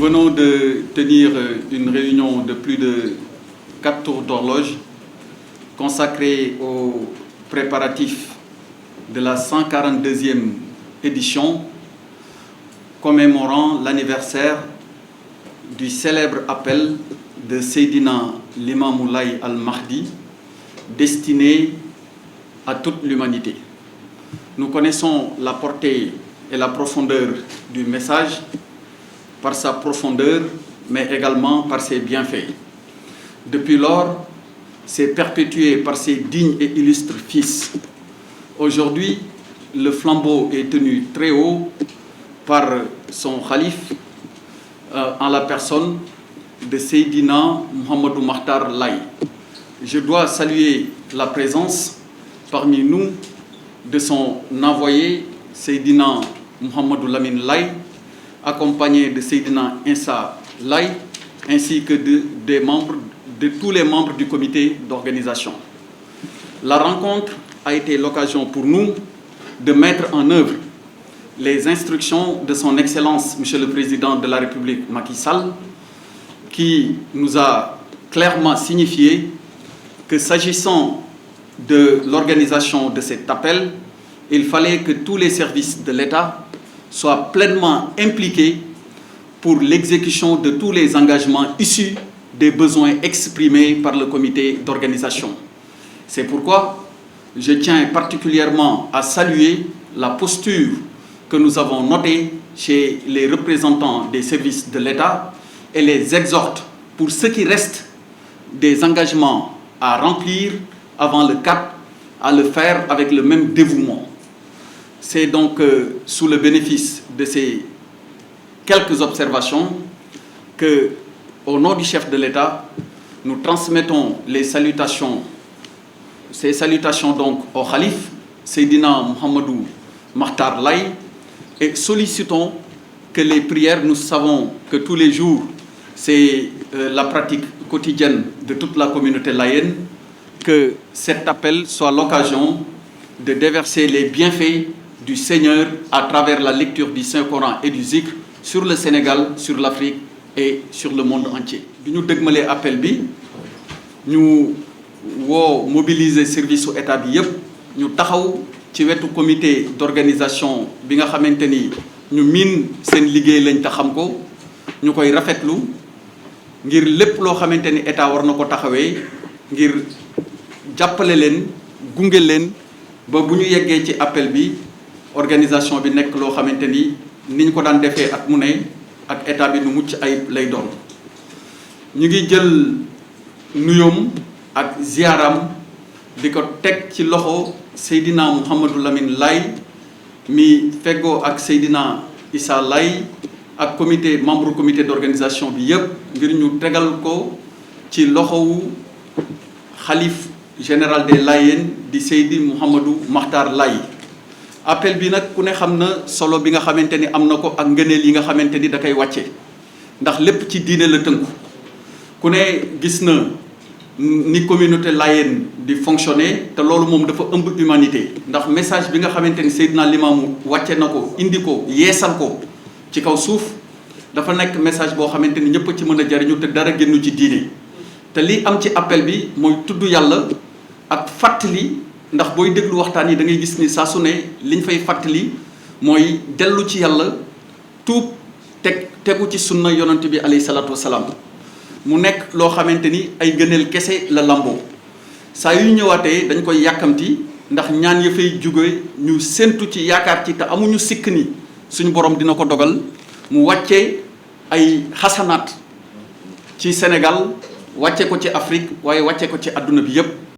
venons de tenir une réunion de plus de 4 tours d'horloge consacrée aux préparatifs de la 142e édition commémorant l'anniversaire du célèbre appel de Seydina Limamou Laye Al-Mahdi destiné à toute l'humanité. Nous connaissons la portée et la profondeur du message par sa profondeur, mais également par ses bienfaits. Depuis lors, c'est perpétué par ses dignes et illustres fils. Aujourd'hui, le flambeau est tenu très haut par son khalife en la personne de Seydina Mouhamadou Makhtar Laye. Je dois saluer la présence parmi nous de son envoyé Seydina Mouhamadou Lamine Laye, accompagné de Seydina Insa Laye, ainsi que de tous les membres du comité d'organisation. La rencontre a été l'occasion pour nous de mettre en œuvre les instructions de son Excellence, Monsieur le Président de la République Macky Sall, qui nous a clairement signifié que s'agissant de l'organisation de cet appel, il fallait que tous les services de l'État soient pleinement impliqués pour l'exécution de tous les engagements issus des besoins exprimés par le comité d'organisation. C'est pourquoi je tiens particulièrement à saluer la posture que nous avons notée chez les représentants des services de l'État et les exhorte pour ce qui reste des engagements à remplir avant le 4, à le faire avec le même dévouement. C'est donc sous le bénéfice de ces quelques observations que, au nom du chef de l'État, nous transmettons ces salutations donc au Khalif, Seydina Mouhamadou Makhtar Laye, et sollicitons que les prières, nous savons que tous les jours, c'est la pratique quotidienne de toute la communauté laïenne, que cet appel soit l'occasion de déverser les bienfaits du Seigneur à travers la lecture du Saint-Coran et du zikr sur le Sénégal, sur l'Afrique et sur le monde entier. Bi ñu dëgmalee appel bi ñu mobiliser service u état bi yépp ñu taxaw ci wetu comité d'organisation bi nga xamante ni ñu miin seen liggéey lañ ta xam ko ñu koy rafetlu ngir lépp loo xamante ni état war na ko taxawee ngir jàppale leen gunge leen ba bu ñu yeggee ci appel bi organisation bi nekk loo xamante ni ni ñu ko daan defee at mu ne ak état bi nu mucc ayib lay doon. ñu ngi jël nuyoom ak ziaram di ko teg ci loxo Seydina Mouhamadou Lamine Laye mi feggoo ak Seydina Issa Laye ak membre comité d'organisation bi yépp ngir ñu tegal ko ci loxowu xalif général des Layènes di Seydi Mouhamadou Makhtar Laye. appel bi nag ku ne xam na solo bi nga xamante ni am na ko ak ngëneel yi nga xamante ni da koy wàcce ndax lépp ci diine la tënku ku ne gis na ni communauté layène di fonctionner te loolu moom dafa ëmb humanité ndax message bi nga xamante ni Seydina Limamou wàcce na ko indi ko yeesal ko ci kaw suuf dafa nekk message boo xamante ni ñëpp ci mën a jariñu te dara génnu ci diine te li am ci appel bi mooy tudd yàlla ak fàttali ndax booy déglu waxtaan yi da ngay gis ni saa su ne liñ fay fàttali mooy dellu ci yàlla tuub tegu ci sunna yonent bi alayhi salaatu wasalaam mu nekk loo xamante ni ay gëneel kese la lamboo saa yu ñëwaatee dañ koy yàkkamti ndax ñaan ya fay jóge ñu séntu ci yaakaar ci te amuñu sikk ni suñu borom dina ko dogal mu wàcce ay xasanaat ci Sénégal wàcce ko ci Afrique waaye wàcce ko ci àdduna bi yépp